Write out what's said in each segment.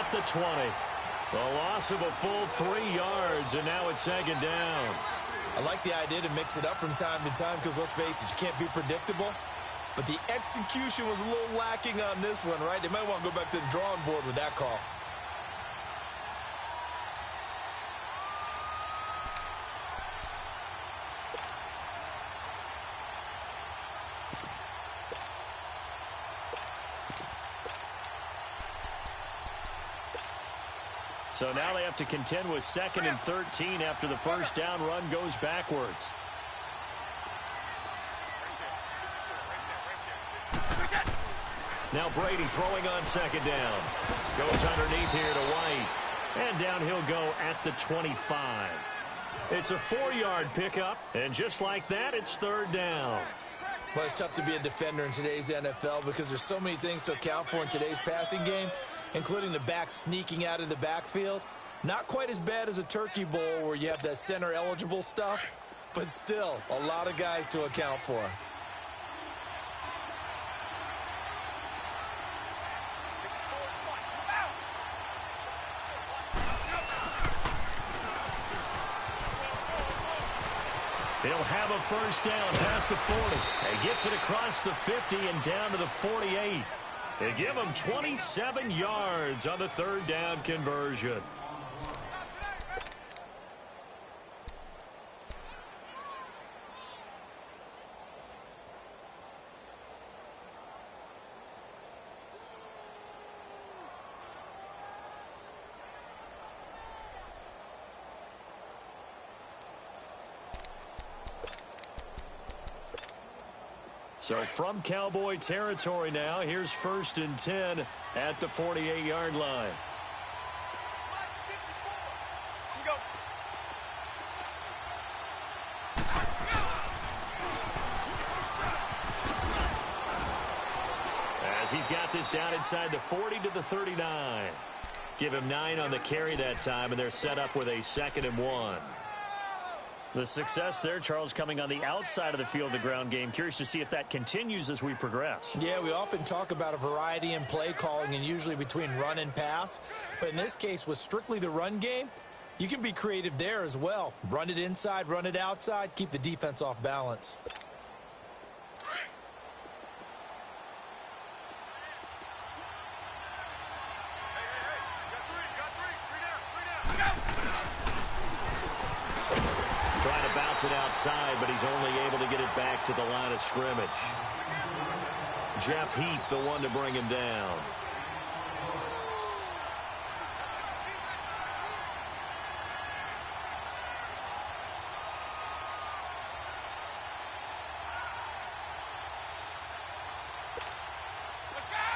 at the 20. A loss of a full 3 yards, and now it's second down. I like the idea to mix it up from time to time because, let's face it, you can't be predictable. But the execution was a little lacking on this one, right? They might want to go back to the drawing board with that call. So now they have to contend with 2nd and 13 after the first down run goes backwards. Now Brady throwing on 2nd down. Goes underneath here to White. And down he'll go at the 25. It's a 4-yard pickup, and just like that, it's 3rd down. Well, it's tough to be a defender in today's NFL because there's so many things to account for in today's passing game, including the back sneaking out of the backfield. Not quite as bad as a turkey bowl where you have that center-eligible stuff, but still a lot of guys to account for. He'll have a first down past the 40. He gets it across the 50 and down to the 48. They give him 27 yards on the 3rd down conversion. So from Cowboy territory now, here's 1st and 10 at the 48-yard line. As he's got this down inside the 40 to the 39. Give him 9 on the carry that time, and they're set up with a 2nd and 1. The success there, Charles, coming on the outside of the field, the ground game. Curious to see if that continues as we progress. Yeah, we often talk about a variety in play calling and usually between run and pass. But in this case, with strictly the run game, you can be creative there as well. Run it inside, run it outside, keep the defense off balance. Trying to bounce it outside, but he's only able to get it back to the line of scrimmage. Jeff Heath, the one to bring him down.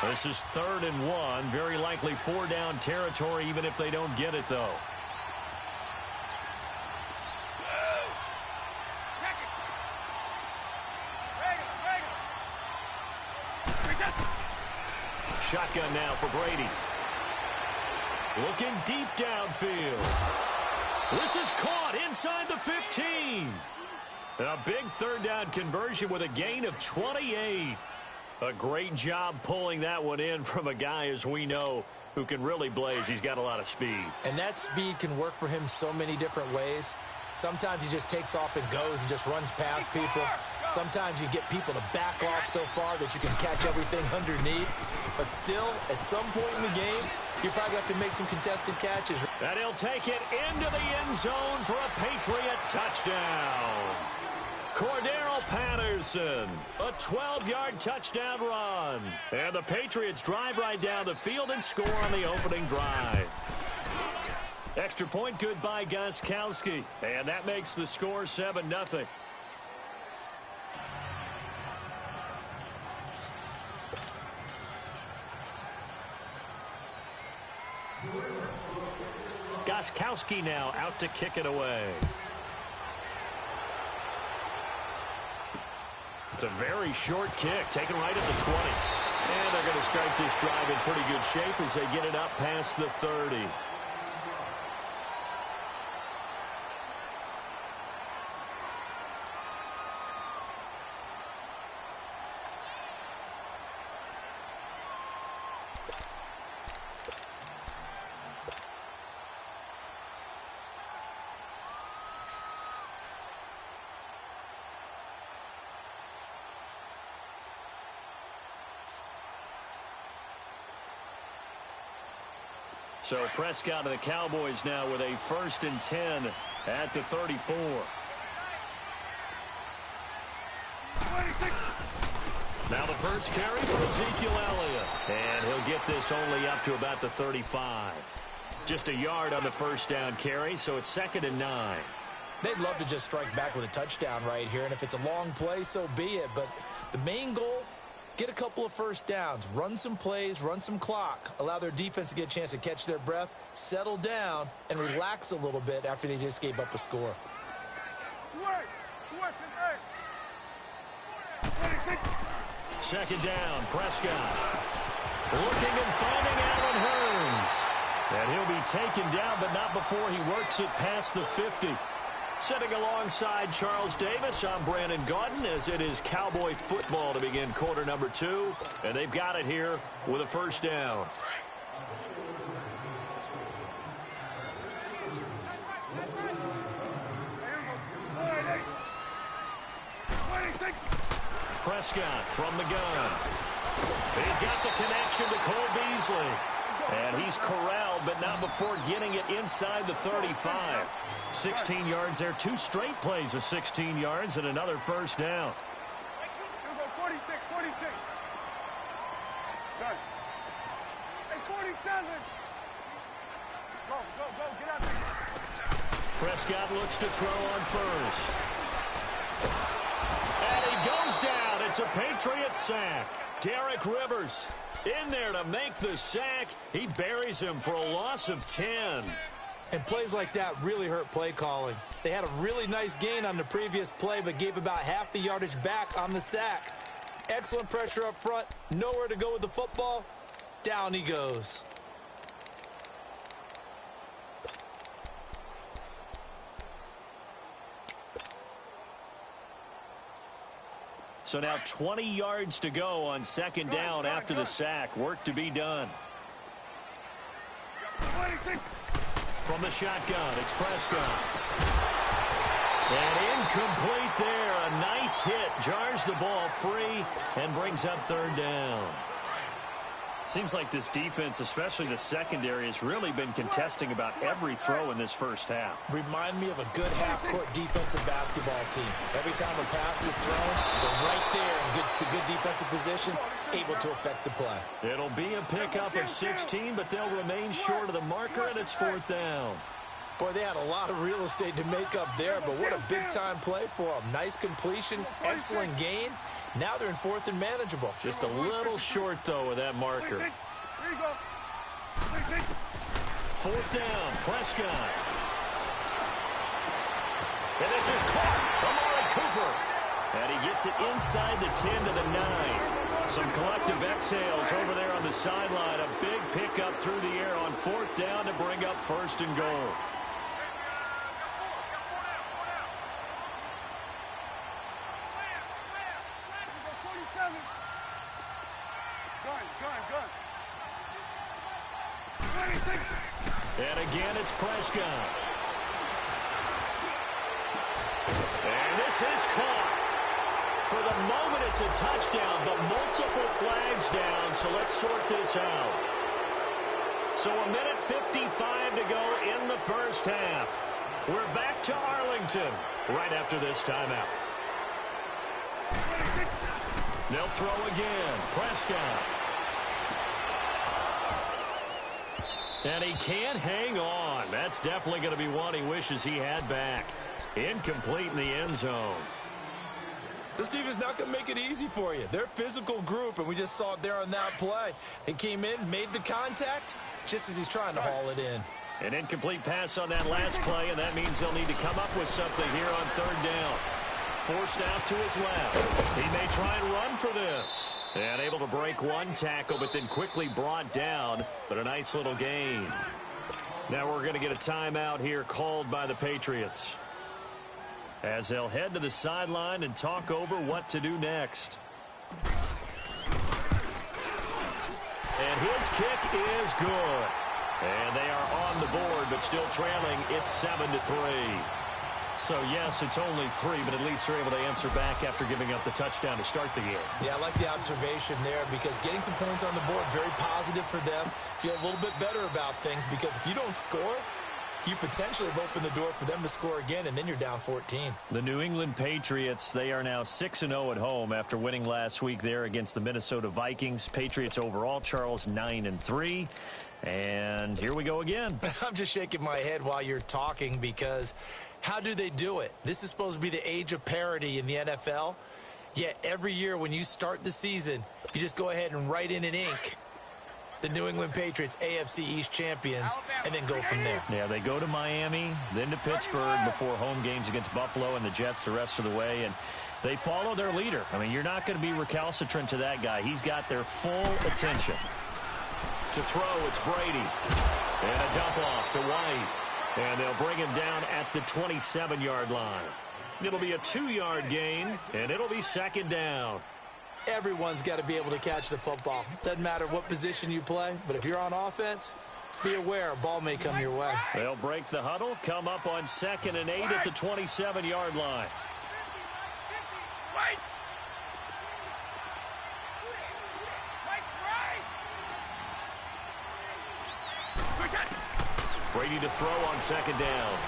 This is 3rd and 1. Very likely 4-down territory, even if they don't get it, though. Shotgun now for Brady. Looking deep downfield. This is caught inside the 15. A big 3rd down conversion with a gain of 28. A great job pulling that one in from a guy, as we know, who can really blaze. He's got a lot of speed. And that speed can work for him so many different ways. Sometimes he just takes off and goes and just runs past people. Sometimes you get people to back off so far that you can catch everything underneath. But still, at some point in the game, you probably have to make some contested catches. And he'll take it into the end zone for a Patriot touchdown. Cordero Patterson, a 12-yard touchdown run. And the Patriots drive right down the field and score on the opening drive. Extra point good by Gostkowski. And that makes the score 7-0. Gostkowski now out to kick it away. It's a very short kick, taken right at the 20. And they're going to start this drive in pretty good shape as they get it up past the 30. So Prescott and the Cowboys now with a 1st and 10 at the 34. Now the first carry for Ezekiel Elliott. And he'll get this only up to about the 35. Just a yard on the first down carry, so it's 2nd and 9. They'd love to just strike back with a touchdown right here, and if it's a long play, so be it. But the main goal, get a couple of first downs, run some plays, run some clock, allow their defense to get a chance to catch their breath, settle down, and relax a little bit after they just gave up a score. Second down, Prescott. Looking and finding Allen Hurns. And he'll be taken down, but not before he works it past the 50. Sitting alongside Charles Davis, I'm Brandon Gaudin, as it is Cowboy football to begin quarter number 2. And they've got it here with a first down. Prescott from the gun. He's got the connection to Cole Beasley. And he's corralled, but not before getting it inside the 35. 16 yards there. 2 straight plays of 16 yards and another first down. 46. Hey, 47. Go, get out there. Prescott looks to throw on first. And he goes down. It's a Patriot sack. Derek Rivers in there to make the sack. He buries him for a loss of 10. And plays like that really hurt play calling. They had a really nice gain on the previous play, but gave about half the yardage back on the sack. Excellent pressure up front. Nowhere to go with the football. Down he goes. So now 20 yards to go on second down after the sack. Work to be done. From the shotgun, it's Prescott. And incomplete there. A nice hit. Jars the ball free and brings up third down. Seems like this defense, especially the secondary, has really been contesting about every throw in this first half. Remind me of a good half-court defensive basketball team. Every time a pass is thrown, they're right there in good defensive position, able to affect the play. It'll be a pickup of 16, but they'll remain short of the marker, and it's fourth down. Boy, they had a lot of real estate to make up there, but what a big-time play for them. Nice completion, excellent gain. Now they're in fourth and manageable. Just a little short, though, with that marker. Here you go. Fourth down, Prescott. And this is caught. Amari Cooper. And he gets it inside the 10 to the 9. Some collective exhales over there on the sideline. A big pickup through the air on fourth down to bring up first and goal. And again, it's Prescott. And this is caught. For the moment, it's a touchdown, but multiple flags down, so let's sort this out. So 1:55 to go in the first half. We're back to Arlington right after this timeout. They'll throw again. Prescott. And he can't hang on. That's definitely going to be one he wishes he had back. Incomplete in the end zone. This team is not going to make it easy for you. They're a physical group, and we just saw it there on that play. He came in, made the contact, just as he's trying to haul it in. An incomplete pass on that last play, and that means they'll need to come up with something here on third down. Forced out to his left. He may try and run for this. And able to break one tackle, but then quickly brought down. But a nice little gain. Now we're going to get a timeout here called by the Patriots, as they'll head to the sideline and talk over what to do next. And his kick is good. And they are on the board, but still trailing. It's 7-3. So, yes, it's only 3, but at least they're able to answer back after giving up the touchdown to start the game. Yeah, I like the observation there because getting some points on the board, very positive for them. Feel a little bit better about things because if you don't score, you potentially have opened the door for them to score again, and then you're down 14. The New England Patriots, they are now 6-0 at home after winning last week there against the Minnesota Vikings. Patriots overall, Charles, 9-3. And here we go again. I'm just shaking my head while you're talking because how do they do it? This is supposed to be the age of parity in the NFL. Yet every year when you start the season, you just go ahead and write in ink the New England Patriots AFC East champions and then go from there. Yeah, they go to Miami, then to Pittsburgh before home games against Buffalo and the Jets the rest of the way. And they follow their leader. I mean, you're not going to be recalcitrant to that guy. He's got their full attention. To throw, it's Brady. And a dump off to White. And they'll bring him down at the 27-yard line. It'll be a 2-yard gain, and it'll be second down. Everyone's got to be able to catch the football. Doesn't matter what position you play, but if you're on offense, be aware a ball may come your way. They'll break the huddle, come up on 2nd and 8 at the 27-yard line. Brady to throw on 2nd down.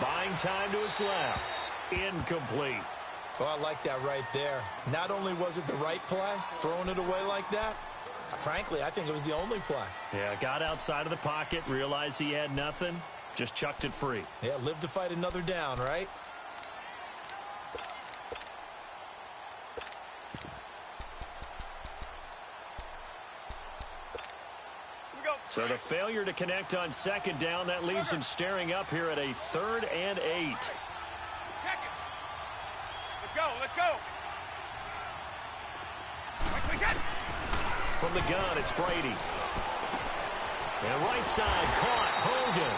Buying time to his left. Incomplete. Oh, I like that right there. Not only was it the right play, throwing it away like that, frankly, I think it was the only play. Yeah, got outside of the pocket, realized he had nothing, just chucked it free. Yeah, live to fight another down, right? So the failure to connect on 2nd down, that leaves him staring up here at a 3rd and 8. Let's go. From the gun, it's Brady. And right side, caught, Hogan.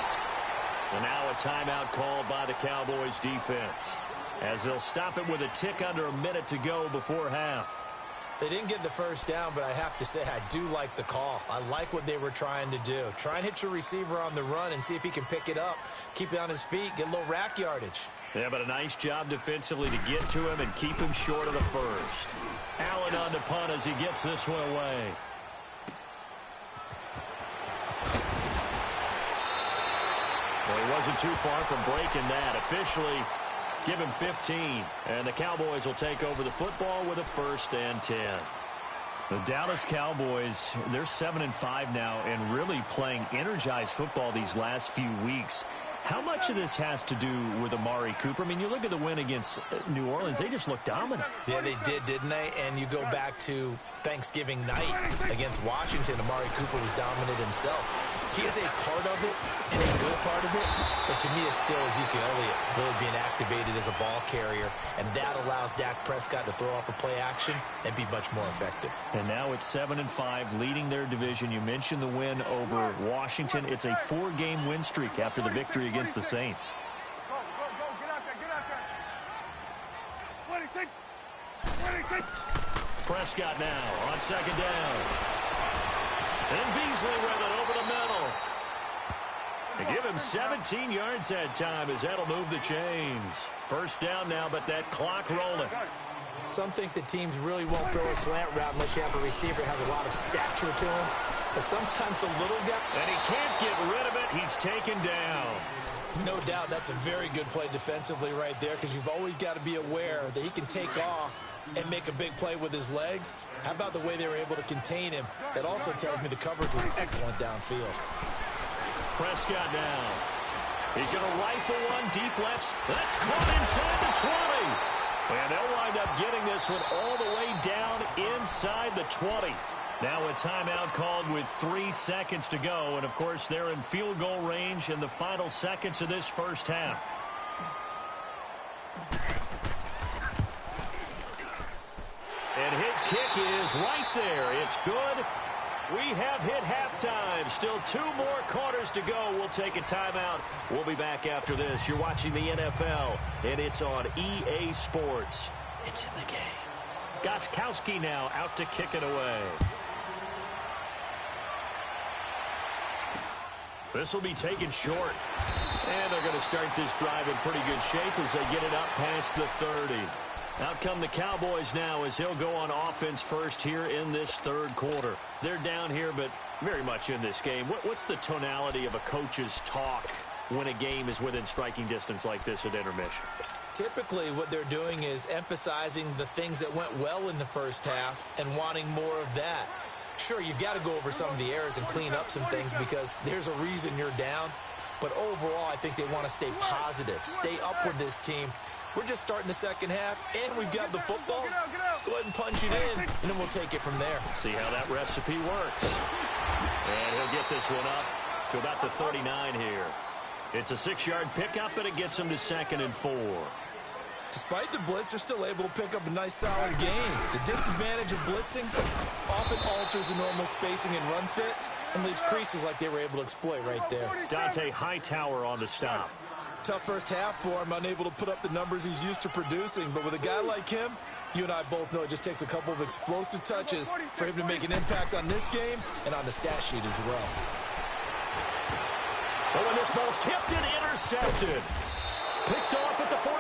And now a timeout called by the Cowboys defense, as they'll stop it with a tick under a minute to go before half. They didn't get the first down, but I have to say I do like the call. I like what they were trying to do. Try and hit your receiver on the run and see if he can pick it up, keep it on his feet, get a little rack yardage. Yeah, but a nice job defensively to get to him and keep him short of the first. Allen on the punt as he gets this one away. Well, he wasn't too far from breaking that. Officially, give him 15. And the Cowboys will take over the football with a 1st and 10. The Dallas Cowboys, they're 7-5 now and really playing energized football these last few weeks. How much of this has to do with Amari Cooper? I mean, you look at the win against New Orleans, they just looked dominant. Yeah, they did, didn't they? And you go back to Thanksgiving night against Washington, Amari Cooper was dominant himself. He is a part of it and a good part of it, but to me it's still Ezekiel Elliott really being activated as a ball carrier, and that allows Dak Prescott to throw off a play action and be much more effective. And now it's 7-5, leading their division. You mentioned the win over Washington. It's a 4-game win streak after the victory against the Saints. Go, get out there. 26. Prescott now on 2nd down. And Beasley with it over the middle. They give him 17 yards that time as that'll move the chains. 1st down now, but that clock rolling. Some think that teams really won't throw a slant route unless you have a receiver that has a lot of stature to him. But sometimes the little guy... And he can't get rid of it. He's taken down. No doubt that's a very good play defensively right there, because you've always got to be aware that he can take off and make a big play with his legs. How about the way they were able to contain him? That also tells me the coverage was excellent downfield. Prescott now. He's going to rifle one deep left. That's caught inside the 20. And they'll wind up getting this one all the way down inside the 20. Now a timeout called with 3 seconds to go. And, of course, they're in field goal range in the final seconds of this first half. And his kick is right there. It's good. We have hit halftime. Still 2 more quarters to go. We'll take a timeout. We'll be back after this. You're watching the NFL, and it's on EA Sports. It's in the game. Gostkowski now out to kick it away. This will be taken short. And they're going to start this drive in pretty good shape as they get it up past the 30. Out come the Cowboys now as he'll go on offense first here in this third quarter. They're down here, but very much in this game. What's the tonality of a coach's talk when a game is within striking distance like this at intermission? Typically, what they're doing is emphasizing the things that went well in the first half and wanting more of that. Sure, you've got to go over some of the errors and clean up some things because there's a reason you're down. But overall, I think they want to stay positive, stay up with this team. We're just starting the second half, and we've got the football. Let's go ahead and punch it in, and then we'll take it from there. See how that recipe works. And he'll get this one up to about the 39 here. It's a 6-yard pickup, and it gets him to 2nd and 4. Despite the blitz, they're still able to pick up a nice, solid gain. The disadvantage of blitzing often alters the normal spacing and run fits and leaves creases like they were able to exploit right there. Dante Hightower on the stop. Tough first half for him, unable to put up the numbers he's used to producing. But with a guy like him, you and I both know it just takes a couple of explosive touches for him to make an impact on this game and on the stat sheet as well. Oh, and this ball's tipped and intercepted. Picked off at the 49.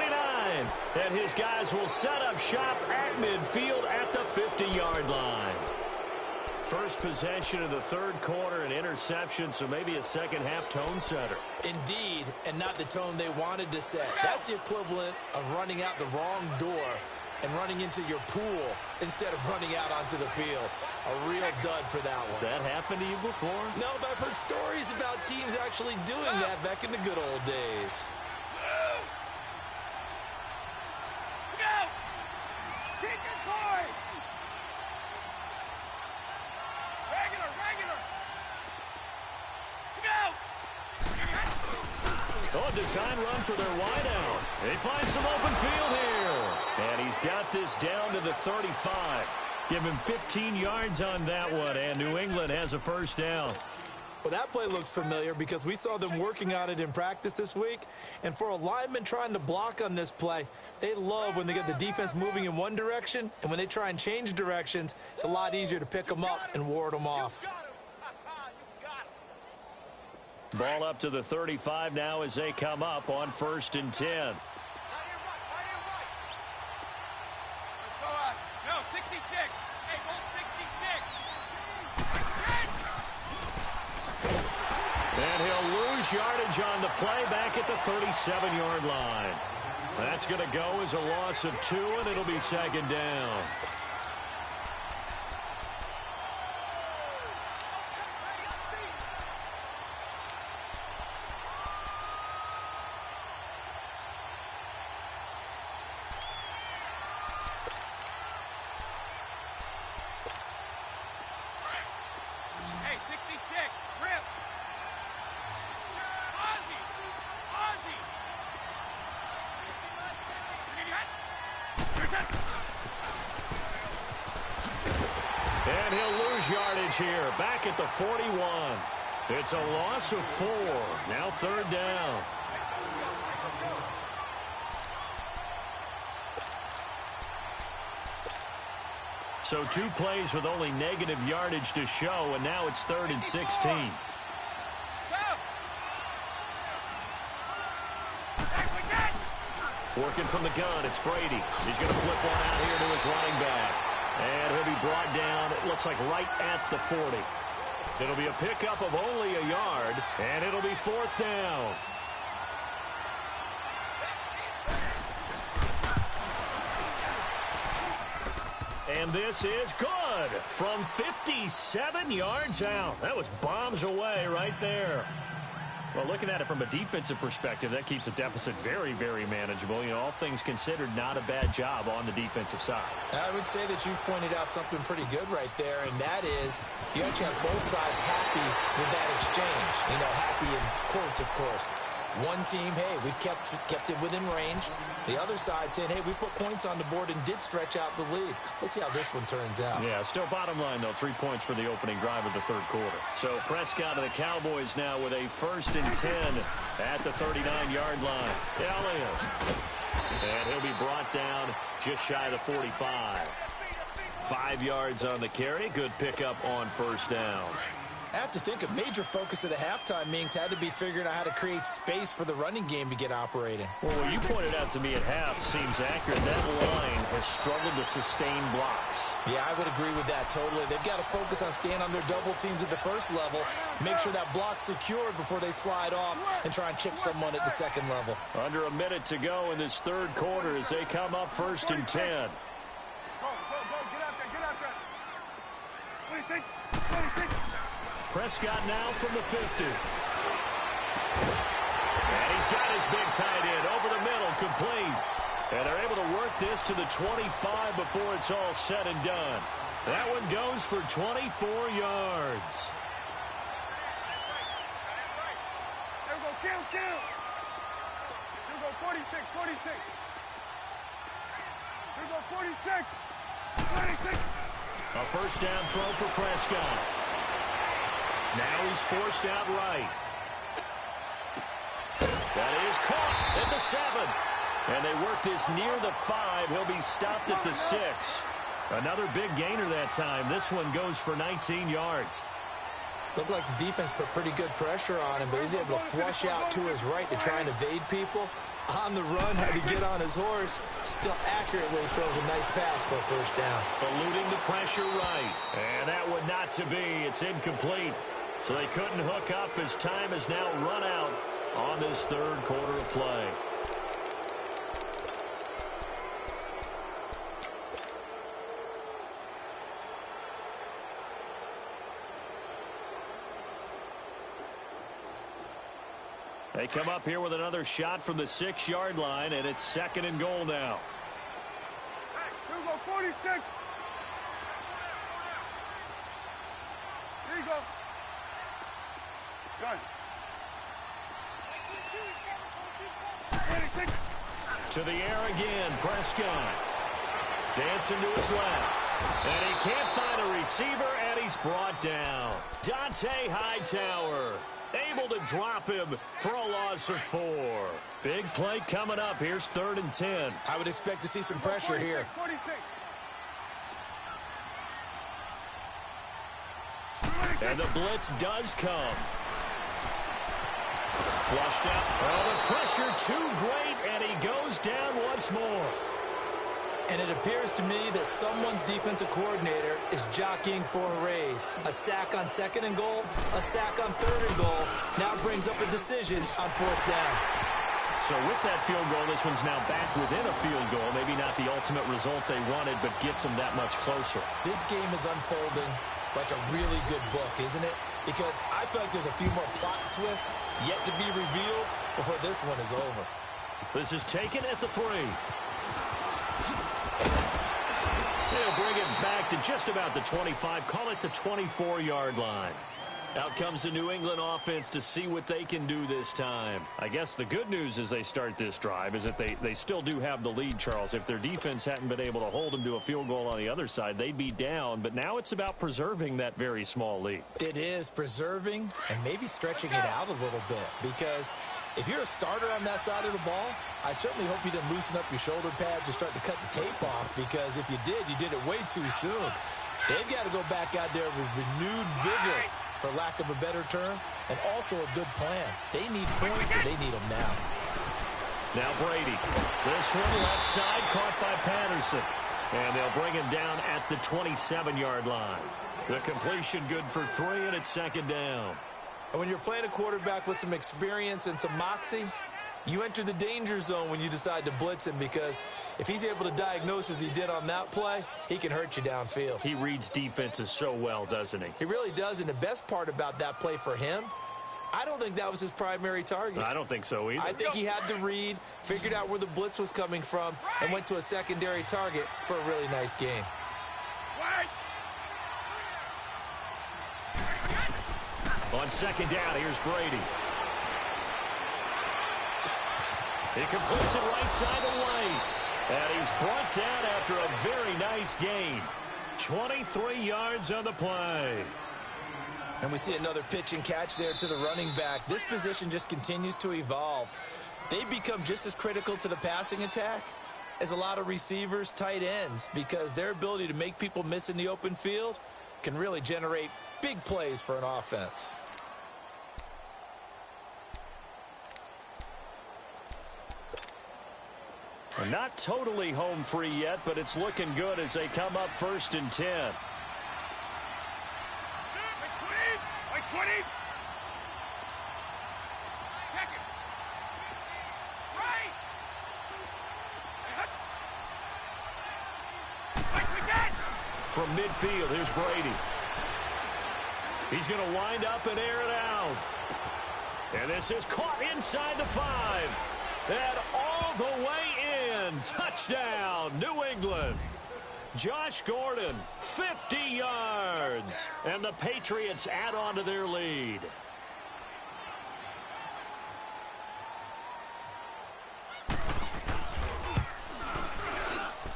And his guys will set up shop at midfield at the 50-yard line. First possession of the third quarter, an interception, so maybe a second-half tone setter. Indeed, and not the tone they wanted to set. That's the equivalent of running out the wrong door and running into your pool instead of running out onto the field. A real dud for that one. Has that happened to you before? No, but I've heard stories about teams actually doing that back in the good old days. Oh, design run for their wideout. They find some open field here. And he's got this down to the 35. Give him 15 yards on that one, and New England has a first down. Well, that play looks familiar because we saw them working on it in practice this week. And for a lineman trying to block on this play, they love when they get the defense moving in one direction. And when they try and change directions, it's a lot easier to pick them up and ward them off. Ball up to the 35 now as they come up on 1st and 10. No, 66. Hey, hold 66. And he'll lose yardage on the play back at the 37-yard line. That's going to go as a loss of 2, and it'll be 2nd down. Hey, 66. Rip. Ozzy. And he'll lose yardage here, back at the 41. It's a loss of 4. Now 3rd down. So 2 plays with only negative yardage to show, and now it's 3rd and 16. Working from the gun, it's Brady. He's going to flip one out here to his running back. And he'll be brought down, it looks like right at the 40. It'll be a pickup of only a yard, and it'll be 4th down. And this is good from 57 yards out. That was bombs away right there. Well, looking at it from a defensive perspective, that keeps the deficit very, very manageable. You know, all things considered, not a bad job on the defensive side. I would say that you pointed out something pretty good right there, and that is you actually have both sides happy with that exchange. You know, happy in quotes, of course. One team, hey, we've kept it within range. The other side saying, hey, we put points on the board and did stretch out the lead. Let's see how this one turns out. Yeah, still bottom line, though, 3 points for the opening drive of the third quarter. So Prescott of the Cowboys now with a 1st and 10 at the 39-yard line. Elliott. And he'll be brought down just shy of the 45. 5 yards on the carry. Good pickup on 1st down. I have to think a major focus of the halftime meetings had to be figuring out how to create space for the running game to get operating. Well, what you pointed out to me at half seems accurate. That line has struggled to sustain blocks. Yeah, I would agree with that totally. They've got to focus on staying on their double teams at the first level, make sure that block's secured before they slide off and try and chip someone at the second level. Under a minute to go in this third quarter as they come up 1st and 10. Go, get out there. 26, 26. Prescott now from the 50. And he's got his big tight end over the middle, complete. And they're able to work this to the 25 before it's all said and done. That one goes for 24 yards. There we go, kill. There we go, 46. There we go, 46. 26. A first down throw for Prescott. Now he's forced out right. That is caught at the 7. And they work this near the 5. He'll be stopped at the 6. Another big gainer that time. This one goes for 19 yards. Looked like the defense put pretty good pressure on him, but he's able to flush out to his right to try and evade people. On the run, had to get on his horse. Still accurately throws a nice pass for a first down. Eluding the pressure right. And that one not to be. It's incomplete. So they couldn't hook up as time has now run out on this third quarter of play. They come up here with another shot from the 6-yard line, and it's 2nd and goal now. Here we go, 46. There you go. Done. 26. To the air again, Prescott. Dancing to his left. And he can't find a receiver, and he's brought down. Dante Hightower able to drop him for a loss of 4. Big play coming up. Here's 3rd and 10. I would expect to see some pressure here. 46. And the blitz does come. Flushed out. Oh, the pressure too great, and he goes down once more. And it appears to me that someone's defensive coordinator is jockeying for a raise. A sack on 2nd and goal, a sack on 3rd and goal, now brings up a decision on 4th down. So with that field goal, this one's now back within a field goal. Maybe not the ultimate result they wanted, but gets them that much closer. This game is unfolding like a really good book, isn't it? Because I feel like there's a few more plot twists yet to be revealed before this one is over. This is taken at the 3. They'll bring it back to just about the 25. Call it the 24-yard line. Out comes the New England offense to see what they can do this time. I guess the good news as they start this drive is that they still do have the lead, Charles. If their defense hadn't been able to hold them to a field goal on the other side, they'd be down. But now it's about preserving that very small lead. It is preserving and maybe stretching it out a little bit, because if you're a starter on that side of the ball, I certainly hope you didn't loosen up your shoulder pads or start to cut the tape off, because if you did it way too soon. They've got to go back out there with renewed vigor, for lack of a better term, and also a good plan. They need points, and they need them now. Now Brady. This one left side caught by Patterson. And they'll bring him down at the 27-yard line. The completion good for 3, and it's 2nd down. And when you're playing a quarterback with some experience and some moxie, you enter the danger zone when you decide to blitz him, because if he's able to diagnose as he did on that play, he can hurt you downfield. He reads defenses so well, doesn't he? He really does, and the best part about that play for him, I don't think that was his primary target. I don't think so either. I think he had the read, figured out where the blitz was coming from, and went to a secondary target for a really nice game. On 2nd down, here's Brady. He completes it right side of the lane. And he's brought down after a very nice gain. 23 yards on the play. And we see another pitch and catch there to the running back. This position just continues to evolve. They become just as critical to the passing attack as a lot of receivers, tight ends, because their ability to make people miss in the open field can really generate Big plays for an offense. Not totally home free yet, but it's looking good as they come up 1st and 10. Like 20. Check it. Right. From midfield, here's Brady. He's going to wind up and air it out. And this is caught inside the 5. And all the way in. Touchdown, New England. Josh Gordon, 50 yards. And the Patriots add on to their lead.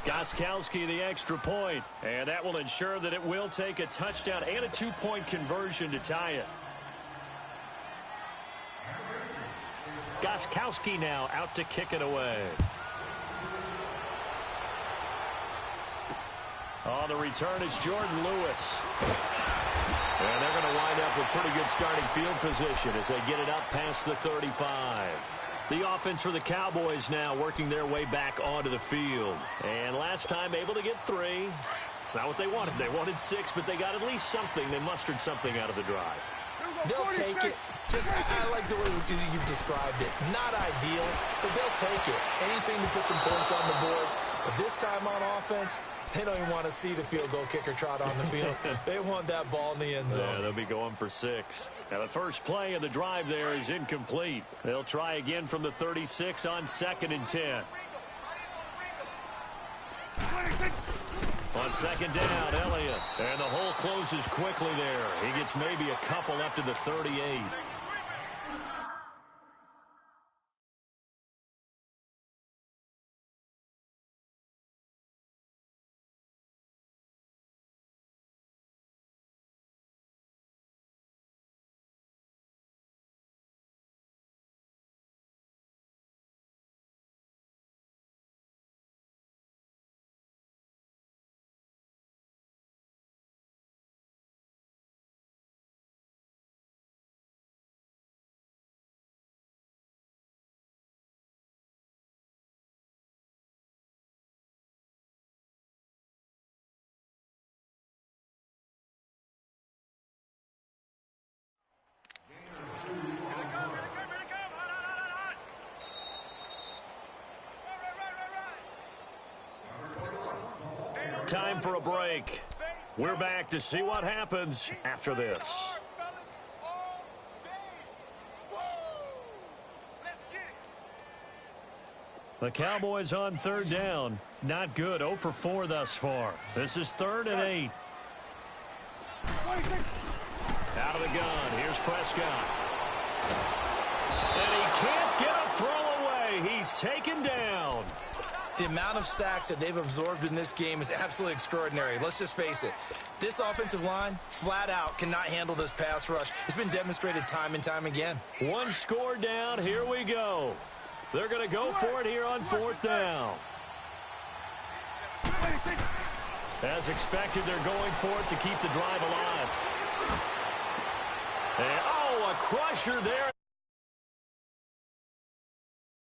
Gostkowski the extra point, and that will ensure that it will take a touchdown and a 2-point conversion to tie it. Gostkowski now out to kick it away. On the return, it's Jordan Lewis. And they're going to wind up with pretty good starting field position as they get it up past the 35. The offense for the Cowboys now working their way back onto the field. And last time able to get 3. It's not what they wanted. They wanted 6, but they got at least something. They mustered something out of the drive. They'll take it. Just, I like the way you've described it. Not ideal, but they'll take it. Anything to put some points on the board. But this time on offense, they don't even want to see the field goal kicker trot on the field. They want that ball in the end zone. Yeah, they'll be going for 6. Now the first play of the drive there is incomplete. They'll try again from the 36 on 2nd and 10. On 2nd down, Elliott. And the hole closes quickly there. He gets maybe a couple up to the 38. Time for a break. We're back to see what happens after this. The Cowboys on 3rd down. Not good. 0 for 4 thus far. This is 3rd and 8. Out of the gun. Here's Prescott. And he can't get a throw away. He's taken down. The amount of sacks that they've absorbed in this game is absolutely extraordinary. Let's just face it. This offensive line, flat out, cannot handle this pass rush. It's been demonstrated time and time again. 1 score down. Here we go. They're going to go for it here on 4th down. As expected, they're going for it to keep the drive alive. And, oh, a crusher there.